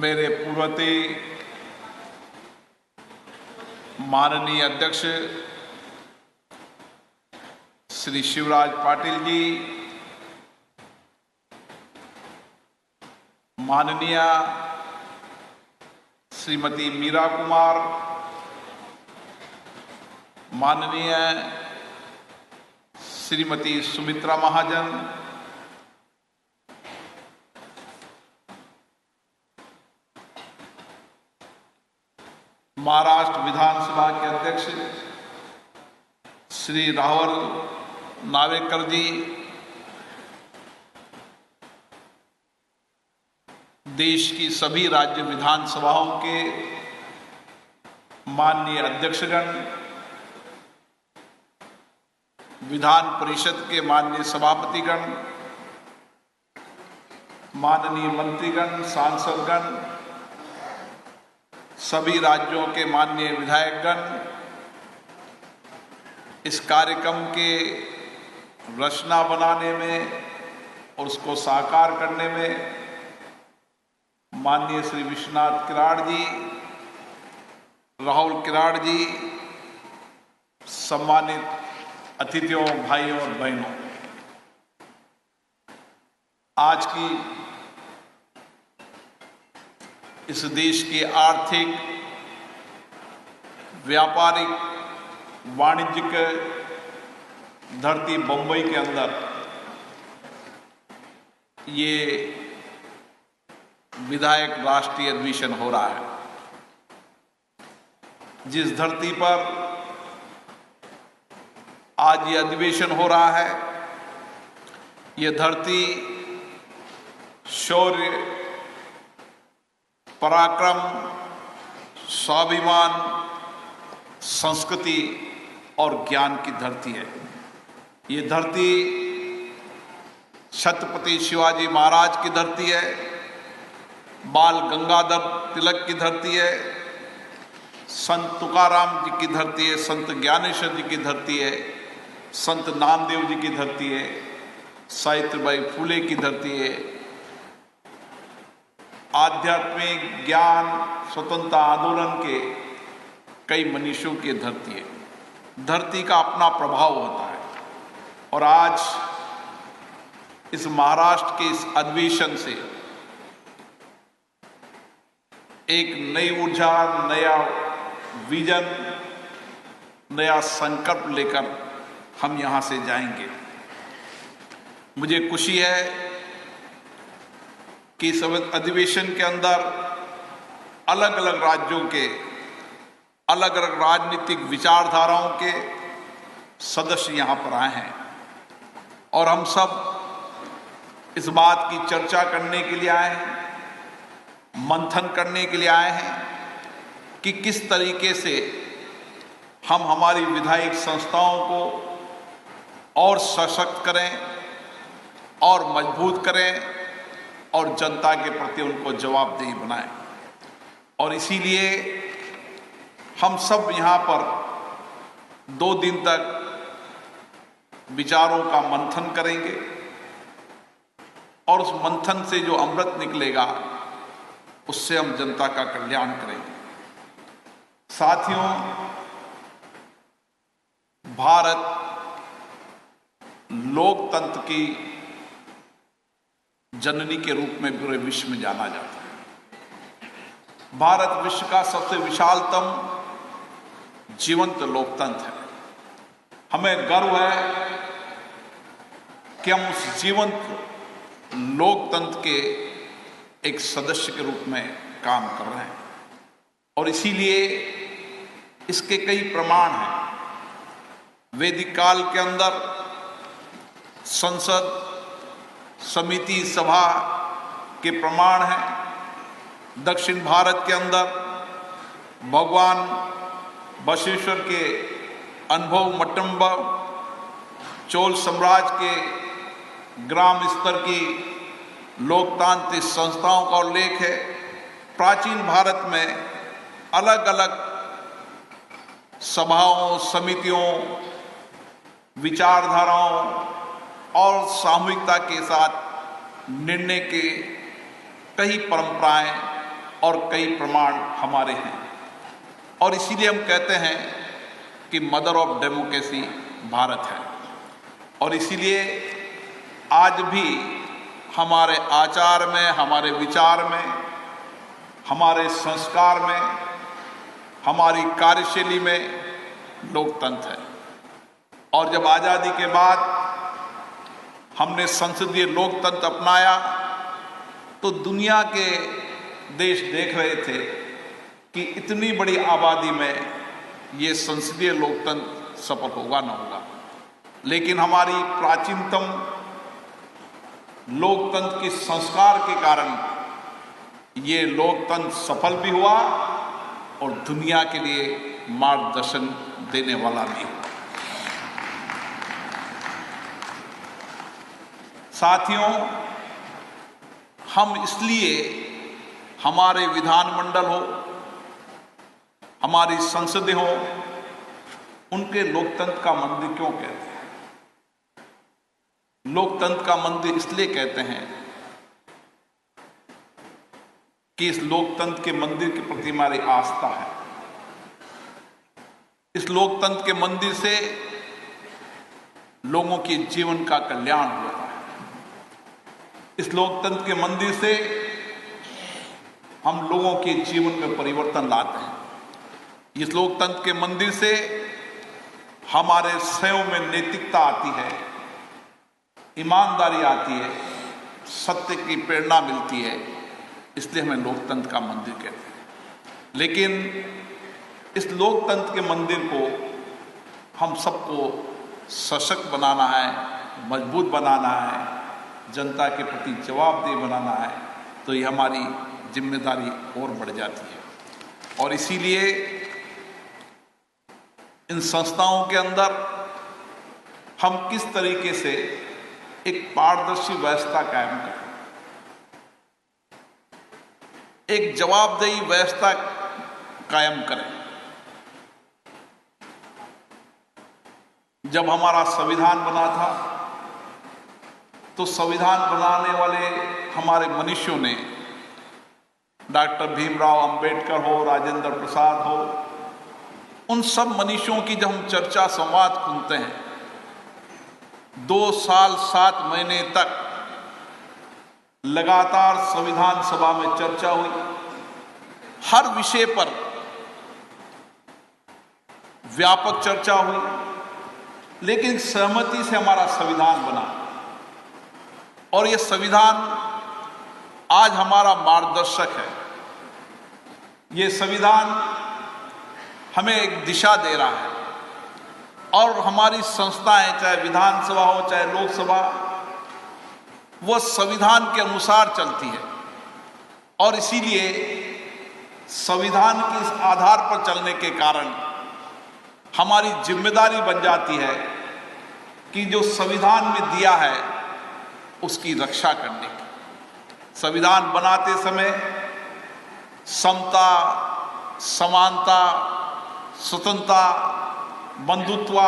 मेरे पूर्ववर्ती माननीय अध्यक्ष श्री शिवराज पाटिल जी, माननीय श्रीमती मीरा कुमार, माननीय श्रीमती सुमित्रा महाजन, महाराष्ट्र विधानसभा के अध्यक्ष श्री राहुल नावेकर जी, देश की सभी राज्य विधानसभाओं के माननीय अध्यक्षगण, विधान परिषद के माननीय सभापतिगण, माननीय मंत्रीगण, सांसदगण, सभी राज्यों के माननीय विधायकगण, इस कार्यक्रम के रचना बनाने में और उसको साकार करने में माननीय श्री विश्वनाथ किराड़ जी, राहुल किराड़ जी, सम्मानित अतिथियों, भाइयों और बहनों, आज की इस देश की आर्थिक, व्यापारिक, वाणिज्यिक धरती बंबई के अंदर ये विधायक राष्ट्रीय अधिवेशन हो रहा है। जिस धरती पर आज ये अधिवेशन हो रहा है, ये धरती शौर्य, पराक्रम, स्वाभिमान, संस्कृति और ज्ञान की धरती है। ये धरती छत्रपति शिवाजी महाराज की धरती है, बाल गंगाधर तिलक की धरती है, संत तुकाराम जी की धरती है, संत ज्ञानेश्वर जी की धरती है, संत नामदेव जी की धरती है, सावित्रीबाई फुले की धरती है, आध्यात्मिक ज्ञान स्वतंत्रता आंदोलन के कई मनीषियों की धरती है। धरती का अपना प्रभाव होता है और आज इस महाराष्ट्र के इस अधिवेशन से एक नई ऊर्जा, नया विजन, नया संकल्प लेकर हम यहां से जाएंगे। मुझे खुशी है कि इस अधिवेशन के अंदर अलग अलग राज्यों के, अलग अलग राजनीतिक विचारधाराओं के सदस्य यहां पर आए हैं और हम सब इस बात की चर्चा करने के लिए आए हैं, मंथन करने के लिए आए हैं कि किस तरीके से हम हमारी विधायिक संस्थाओं को और सशक्त करें और मजबूत करें और जनता के प्रति उनको जवाबदेही बनाएं। और इसीलिए हम सब यहाँ पर 2 दिन तक विचारों का मंथन करेंगे और उस मंथन से जो अमृत निकलेगा उससे हम जनता का कल्याण करेंगे। साथियों, भारत लोकतंत्र की जननी के रूप में पूरे विश्व में जाना जाता है। भारत विश्व का सबसे विशालतम जीवंत लोकतंत्र है। हमें गर्व है कि हम उस जीवंत लोकतंत्र के एक सदस्य के रूप में काम कर रहे हैं और इसीलिए इसके कई प्रमाण हैं। वैदिक काल के अंदर संसद, समिति, सभा के प्रमाण हैं। दक्षिण भारत के अंदर भगवान बसवेश्वर के अनुभव मट्टम्बव, चोल साम्राज्य के ग्राम स्तर की लोकतांत्रिक संस्थाओं का उल्लेख है। प्राचीन भारत में अलग अलग सभाओं, समितियों, विचारधाराओं और सामूहिकता के साथ निर्णय के कई परंपराएं और कई प्रमाण हमारे हैं। और इसीलिए हम कहते हैं कि मदर ऑफ डेमोक्रेसी भारत है। और इसीलिए आज भी हमारे आचार में, हमारे विचार में, हमारे संस्कार में, हमारी कार्यशैली में लोकतंत्र है। और जब आज़ादी के बाद हमने संसदीय लोकतंत्र अपनाया तो दुनिया के देश देख रहे थे कि इतनी बड़ी आबादी में ये संसदीय लोकतंत्र सफल होगा न होगा। लेकिन हमारी प्राचीनतम लोकतंत्र के संस्कार के कारण ये लोकतंत्र सफल भी हुआ और दुनिया के लिए मार्गदर्शन देने वाला भी हुआ। साथियों, हम इसलिए हमारे विधानमंडल हो, हमारी संसदें हो, उनके लोकतंत्र का मंदिर क्यों कहते हैं? लोकतंत्र का मंदिर इसलिए कहते हैं कि इस लोकतंत्र के मंदिर के प्रति हमारी आस्था है। इस लोकतंत्र के मंदिर से लोगों के जीवन का कल्याण होता है। इस लोकतंत्र के मंदिर से हम लोगों के जीवन में परिवर्तन लाते हैं। इस लोकतंत्र के मंदिर से हमारे स्वयं में नैतिकता आती है, ईमानदारी आती है, सत्य की प्रेरणा मिलती है। इसलिए हमें लोकतंत्र का मंदिर कहते हैं। लेकिन इस लोकतंत्र के मंदिर को हम सबको सशक्त बनाना है, मजबूत बनाना है, जनता के प्रति जवाबदेह बनाना है, तो ये हमारी जिम्मेदारी और बढ़ जाती है। और इसीलिए इन संस्थाओं के अंदर हम किस तरीके से एक पारदर्शी व्यवस्था कायम करें, एक जवाबदेही व्यवस्था कायम करें। जब हमारा संविधान बना था तो संविधान बनाने वाले हमारे मनीषियों ने, डॉक्टर भीमराव अंबेडकर हो, राजेंद्र प्रसाद हो, उन सब मनीषियों की जब हम चर्चा संवाद सुनते हैं, 2 साल 7 महीने तक लगातार संविधान सभा में चर्चा हुई। हर विषय पर व्यापक चर्चा हुई, लेकिन सहमति से हमारा संविधान बना। और यह संविधान आज हमारा मार्गदर्शक है। ये संविधान हमें एक दिशा दे रहा है। और हमारी संस्थाएं, चाहे विधानसभा हो चाहे लोकसभा, वह संविधान के अनुसार चलती है। और इसीलिए संविधान के इस आधार पर चलने के कारण हमारी जिम्मेदारी बन जाती है कि जो संविधान में दिया है उसकी रक्षा करने की। संविधान बनाते समय समता, समानता, स्वतंत्रता, बंधुत्व,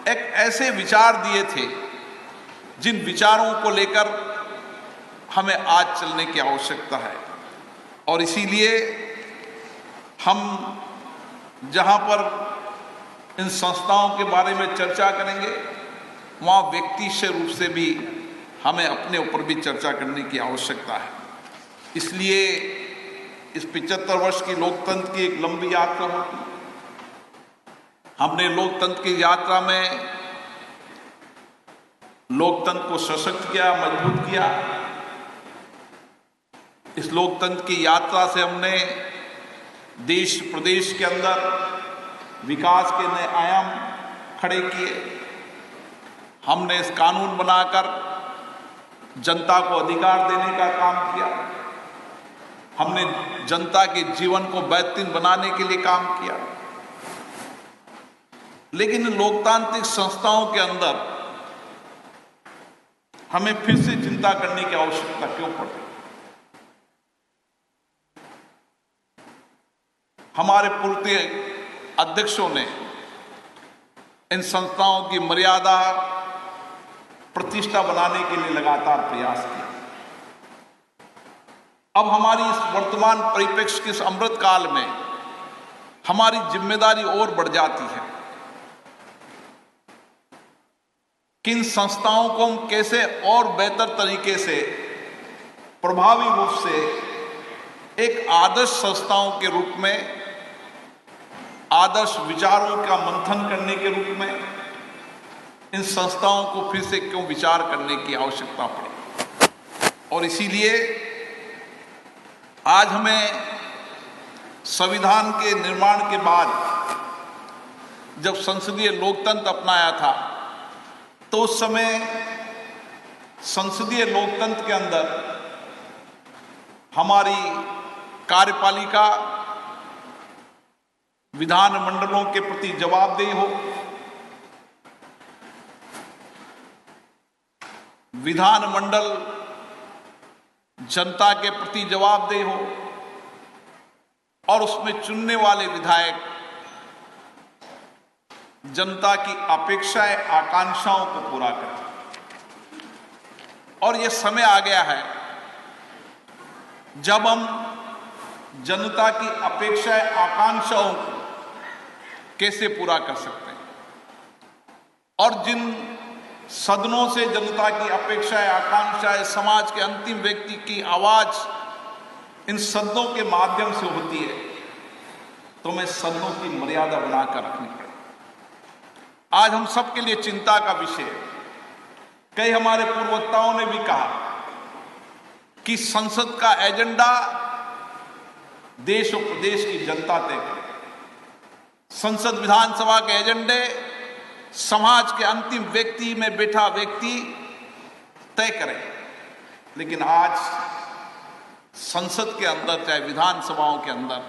एक ऐसे विचार दिए थे जिन विचारों को लेकर हमें आज चलने की आवश्यकता है। और इसीलिए हम जहां पर इन संस्थाओं के बारे में चर्चा करेंगे, वहां व्यक्तिगत रूप से भी हमें अपने ऊपर भी चर्चा करने की आवश्यकता है। इसलिए इस 75 वर्ष की लोकतंत्र की एक लंबी यात्रा होती है। हमने लोकतंत्र की यात्रा में लोकतंत्र को सशक्त किया, मजबूत किया। इस लोकतंत्र की यात्रा से हमने देश प्रदेश के अंदर विकास के नए आयाम खड़े किए। हमने इस कानून बनाकर जनता को अधिकार देने का काम किया। हमने जनता के जीवन को बेहतरीन बनाने के लिए काम किया। लेकिन लोकतांत्रिक संस्थाओं के अंदर हमें फिर से चिंता करने की आवश्यकता क्यों पड़ी? हमारे पूर्व अध्यक्षों ने इन संस्थाओं की मर्यादा, प्रतिष्ठा बनाने के लिए लगातार प्रयास किया। अब हमारी इस वर्तमान परिप्रेक्ष्य के इस अमृत काल में हमारी जिम्मेदारी और बढ़ जाती है। किन संस्थाओं को हम कैसे और बेहतर तरीके से, प्रभावी रूप से एक आदर्श संस्थाओं के रूप में, आदर्श विचारों का मंथन करने के रूप में इन संस्थाओं को फिर से क्यों विचार करने की आवश्यकता पड़ी। और इसीलिए आज हमें संविधान के निर्माण के बाद जब संसदीय लोकतंत्र अपनाया था तो उस समय संसदीय लोकतंत्र के अंदर हमारी कार्यपालिका विधानमंडलों के प्रति जवाबदेही हो, विधानमंडल जनता के प्रति जवाबदेही हो और उसमें चुनने वाले विधायक जनता की अपेक्षाएं, आकांक्षाओं को पूरा करें। और यह समय आ गया है जब हम जनता की अपेक्षाएं, आकांक्षाओं को कैसे पूरा कर सकते हैं और जिन सदनों से जनता की अपेक्षाएं, आकांक्षाएं, समाज के अंतिम व्यक्ति की आवाज इन सदनों के माध्यम से होती है, तो हमें सदनों की मर्यादा बनाकर रखनी पड़े। आज हम सबके लिए चिंता का विषय है। कई हमारे पूर्ववक्ताओं ने भी कहा कि संसद का एजेंडा देश और प्रदेश की जनता तय करे। संसद विधानसभा के एजेंडे समाज के अंतिम व्यक्ति में बैठा व्यक्ति तय करे। लेकिन आज संसद के अंदर, चाहे विधानसभाओं के अंदर,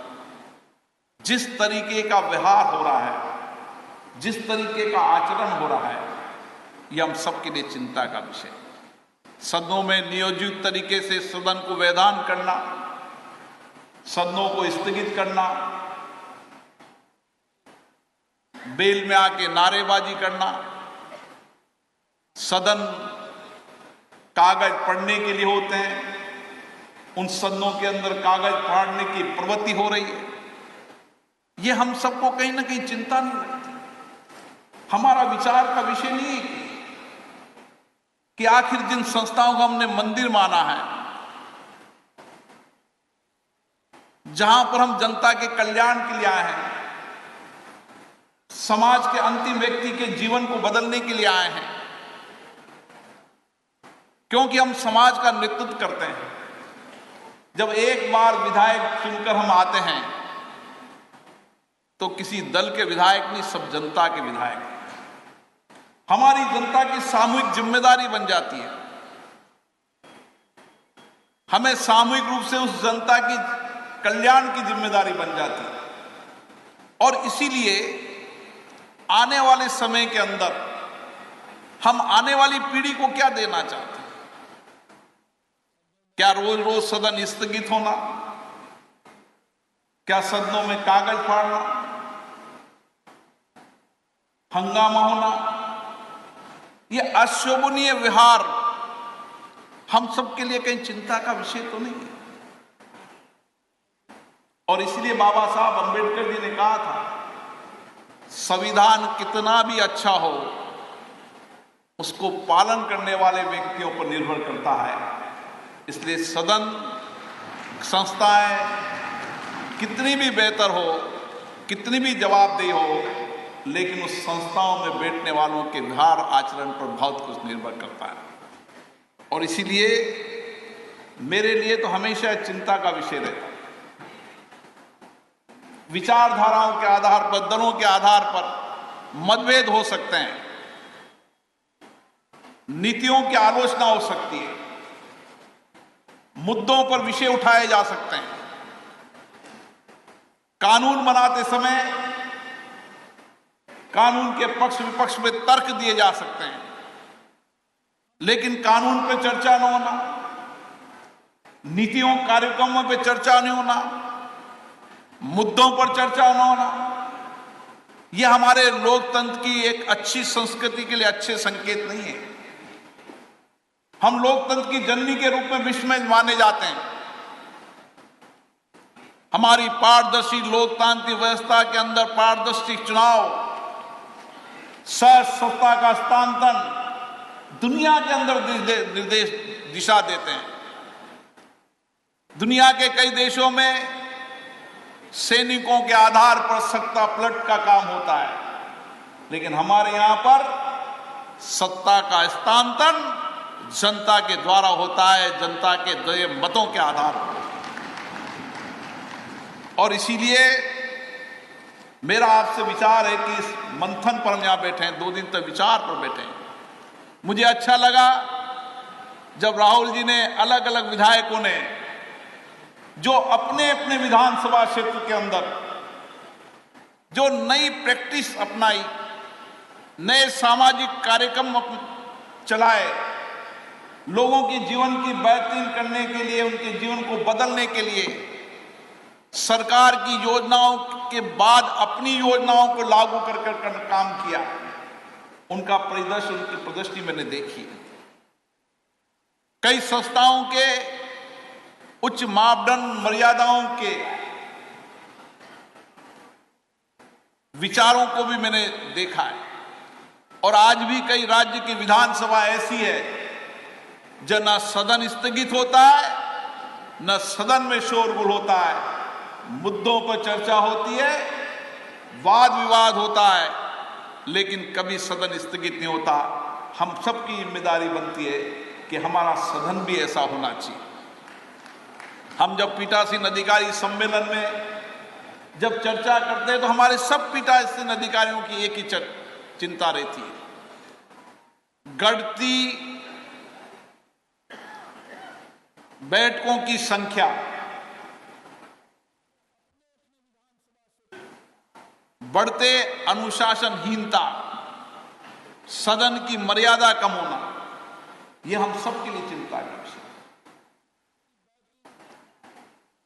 जिस तरीके का व्यवहार हो रहा है, जिस तरीके का आचरण हो रहा है, यह हम सबके लिए चिंता का विषय है। सदनों में नियोजित तरीके से सदन को वैधान करना, सदनों को स्थगित करना, बेल में आके नारेबाजी करना, सदन कागज पढ़ने के लिए होते हैं, उन सदनों के अंदर कागज फाड़ने की प्रवृत्ति हो रही है। यह हम सबको कहीं ना कहीं चिंता नहीं लगती। हमारा विचार का विषय नहीं है कि आखिर जिन संस्थाओं को हमने मंदिर माना है, जहां पर हम जनता के कल्याण के लिए आए हैं, समाज के अंतिम व्यक्ति के जीवन को बदलने के लिए आए हैं, क्योंकि हम समाज का नेतृत्व करते हैं। जब एक बार विधायक चुनकर हम आते हैं तो किसी दल के विधायक नहीं, सब जनता के विधायक हैं। हमारी जनता की सामूहिक जिम्मेदारी बन जाती है। हमें सामूहिक रूप से उस जनता की कल्याण की जिम्मेदारी बन जाती है। और इसीलिए आने वाले समय के अंदर हम आने वाली पीढ़ी को क्या देना चाहते हैं? क्या रोज रोज सदन स्थगित होना? क्या सदनों में कागज फाड़ना, हंगामा होना? यह अशोभनीय व्यवहार हम सबके लिए कहीं चिंता का विषय तो नहीं है। और इसलिए बाबा साहब अंबेडकर जी ने कहा था, संविधान कितना भी अच्छा हो, उसको पालन करने वाले व्यक्तियों पर निर्भर करता है। इसलिए सदन, संस्थाएं कितनी भी बेहतर हो, कितनी भी जवाबदेही हो, लेकिन उस संस्थाओं में बैठने वालों के व्यवहार, आचरण पर बहुत कुछ निर्भर करता है। और इसीलिए मेरे लिए तो हमेशा चिंता का विषय रहता है। विचारधाराओं के आधार पर, दलों के आधार पर मतभेद हो सकते हैं, नीतियों की आलोचना हो सकती है, मुद्दों पर विषय उठाए जा सकते हैं, कानून बनाते समय कानून के पक्ष विपक्ष में तर्क दिए जा सकते हैं, लेकिन कानून पर चर्चा न होना, नीतियों कार्यक्रमों पर चर्चा नहीं होना, मुद्दों पर चर्चा न होना, यह हमारे लोकतंत्र की एक अच्छी संस्कृति के लिए अच्छे संकेत नहीं है। हम लोकतंत्र की जननी के रूप में विश्व में माने जाते हैं, हमारी पारदर्शी लोकतांत्रिक व्यवस्था के अंदर पारदर्शी चुनाव, सत्ता का हस्तांतरण दुनिया के अंदर निर्देश दिशा देते हैं। दुनिया के कई देशों में सैनिकों के आधार पर सत्ता पलट का काम होता है, लेकिन हमारे यहां पर सत्ता का हस्तांतरण जनता के द्वारा होता है, जनता के दिए मतों के आधार पर। और इसीलिए मेरा आपसे विचार है कि इस मंथन पर हम यहां बैठे हैं, 2 दिन तक विचार पर बैठे हैं। मुझे अच्छा लगा जब राहुल जी ने, अलग अलग विधायकों ने जो अपने अपने विधानसभा क्षेत्र के अंदर जो नई प्रैक्टिस अपनाई, नए सामाजिक कार्यक्रम चलाए, लोगों के जीवन की बेहतरीन करने के लिए, उनके जीवन को बदलने के लिए सरकार की योजनाओं के बाद अपनी योजनाओं को लागू कर काम किया, उनका परिदृश्य, उनकी प्रदर्शनी मैंने देखी है। कई संस्थाओं के उच्च मापदंड मर्यादाओं के विचारों को भी मैंने देखा है। और आज भी कई राज्य की विधानसभा ऐसी है जब न सदन स्थगित होता है, न सदन में शोरगुल होता है, मुद्दों पर चर्चा होती है, वाद विवाद होता है, लेकिन कभी सदन स्थगित नहीं होता। हम सबकी जिम्मेदारी बनती है कि हमारा सदन भी ऐसा होना चाहिए। हम जब पीठासीन अधिकारी सम्मेलन में जब चर्चा करते हैं तो हमारे सब पीठासीन अधिकारियों की एक ही चिंता रहती है, बढ़ती बैठकों की संख्या, बढ़ते अनुशासनहीनता, सदन की मर्यादा कम होना, यह हम सबके लिए चिंता का विषय।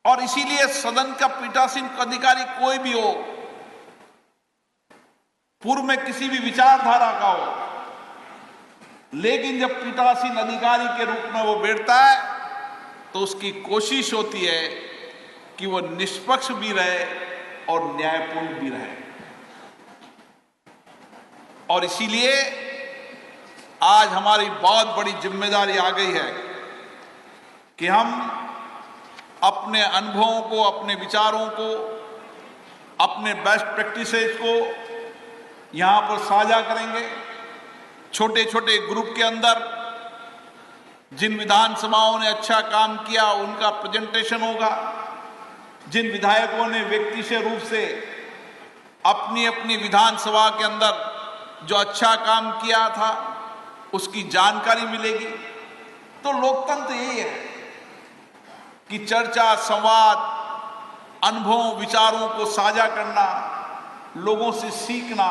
और इसीलिए सदन का पीठासीन अधिकारी कोई भी हो, पूर्व में किसी भी विचारधारा का हो, लेकिन जब पीठासीन अधिकारी के रूप में वो बैठता है तो उसकी कोशिश होती है कि वो निष्पक्ष भी रहे और न्यायपूर्ण भी रहे। और इसीलिए आज हमारी बहुत बड़ी जिम्मेदारी आ गई है कि हम अपने अनुभवों को, अपने विचारों को, अपने बेस्ट प्रैक्टिसेस को यहां पर साझा करेंगे। छोटे छोटे ग्रुप के अंदर जिन विधानसभाओं ने अच्छा काम किया उनका प्रेजेंटेशन होगा, जिन विधायकों ने व्यक्तिगत रूप से अपनी अपनी विधानसभा के अंदर जो अच्छा काम किया था उसकी जानकारी मिलेगी। तो लोकतंत्र यही है कि चर्चा, संवाद, अनुभवों, विचारों को साझा करना, लोगों से सीखना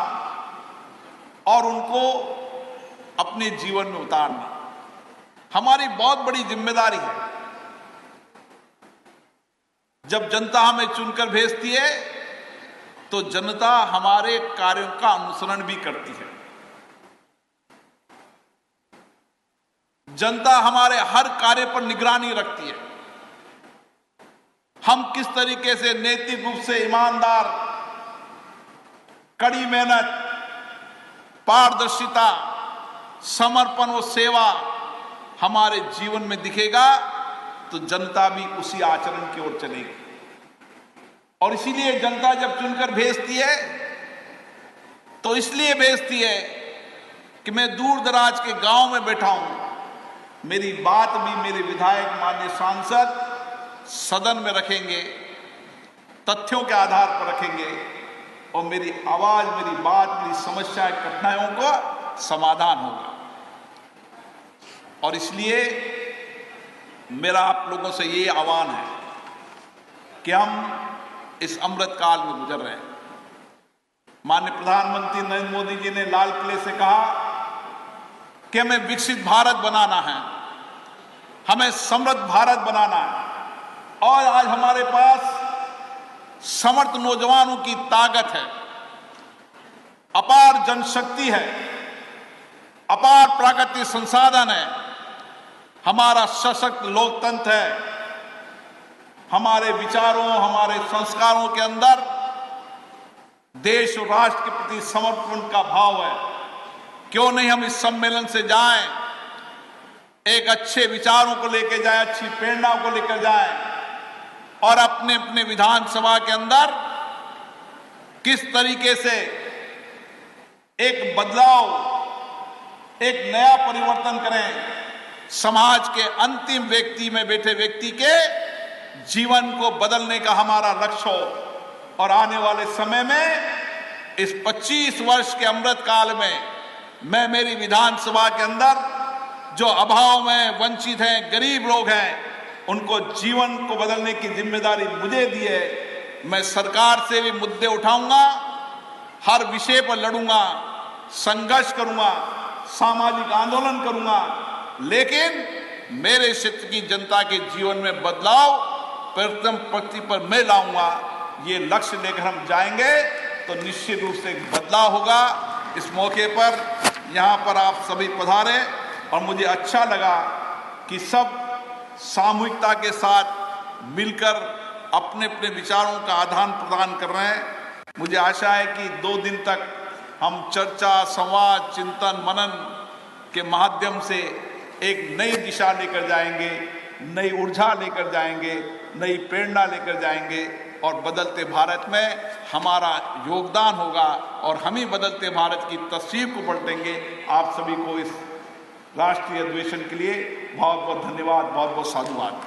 और उनको अपने जीवन में उतारना हमारी बहुत बड़ी जिम्मेदारी है। जब जनता हमें चुनकर भेजती है तो जनता हमारे कार्यों का अनुसरण भी करती है। जनता हमारे हर कार्य पर निगरानी रखती है। हम किस तरीके से नैतिक रूप से ईमानदार, कड़ी मेहनत, पारदर्शिता, समर्पण और सेवा हमारे जीवन में दिखेगा तो जनता भी उसी आचरण की ओर चलेगी। और इसीलिए जनता जब चुनकर भेजती है तो इसलिए भेजती है कि मैं दूर दराज के गांव में बैठा हूं, मेरी बात भी मेरे विधायक, माननीय सांसद सदन में रखेंगे, तथ्यों के आधार पर रखेंगे और मेरी आवाज, मेरी बात, मेरी समस्या, कठिनाइयों का समाधान होगा। और इसलिए मेरा आप लोगों से ये आह्वान है कि हम इस अमृत काल में गुजर रहे हैं। माननीय प्रधानमंत्री नरेंद्र मोदी जी ने लाल किले से कहा कि हमें विकसित भारत बनाना है, हमें समृद्ध भारत बनाना है। और आज हमारे पास समर्थ नौजवानों की ताकत है, अपार जनशक्ति है, अपार प्राकृतिक संसाधन है, हमारा सशक्त लोकतंत्र है। हमारे विचारों, हमारे संस्कारों के अंदर देश और राष्ट्र के प्रति समर्पण का भाव है। क्यों नहीं हम इस सम्मेलन से जाएं, एक अच्छे विचारों को लेकर जाएं, अच्छी प्रेरणा को लेकर जाएं और अपने अपने विधानसभा के अंदर किस तरीके से एक बदलाव, एक नया परिवर्तन करें, समाज के अंतिम व्यक्ति में बैठे व्यक्ति के जीवन को बदलने का हमारा लक्ष्य हो। और आने वाले समय में इस 25 वर्ष के अमृत काल में मैं मेरी विधानसभा के अंदर जो अभाव में वंचित हैं, गरीब लोग हैं, उनको जीवन को बदलने की जिम्मेदारी मुझे दी है। मैं सरकार से भी मुद्दे उठाऊंगा, हर विषय पर लड़ूंगा, संघर्ष करूंगा, सामाजिक आंदोलन करूंगा, लेकिन मेरे क्षेत्र की जनता के जीवन में बदलाव प्रथम पंक्ति पर मैं लाऊंगा। ये लक्ष्य लेकर हम जाएंगे तो निश्चित रूप से बदलाव होगा। इस मौके पर यहाँ पर आप सभी पधारे और मुझे अच्छा लगा कि सब सामूहिकता के साथ मिलकर अपने अपने विचारों का आदान प्रदान कर रहे हैं। मुझे आशा है कि 2 दिन तक हम चर्चा, संवाद, चिंतन, मनन के माध्यम से एक नई दिशा लेकर जाएंगे, नई ऊर्जा लेकर जाएंगे, नई प्रेरणा लेकर जाएंगे और बदलते भारत में हमारा योगदान होगा और हम ही बदलते भारत की तस्वीर को पलटेंगे। आप सभी को इस राष्ट्रीय अधिवेशन के लिए बहुत बहुत धन्यवाद, बहुत बहुत साधुवाद।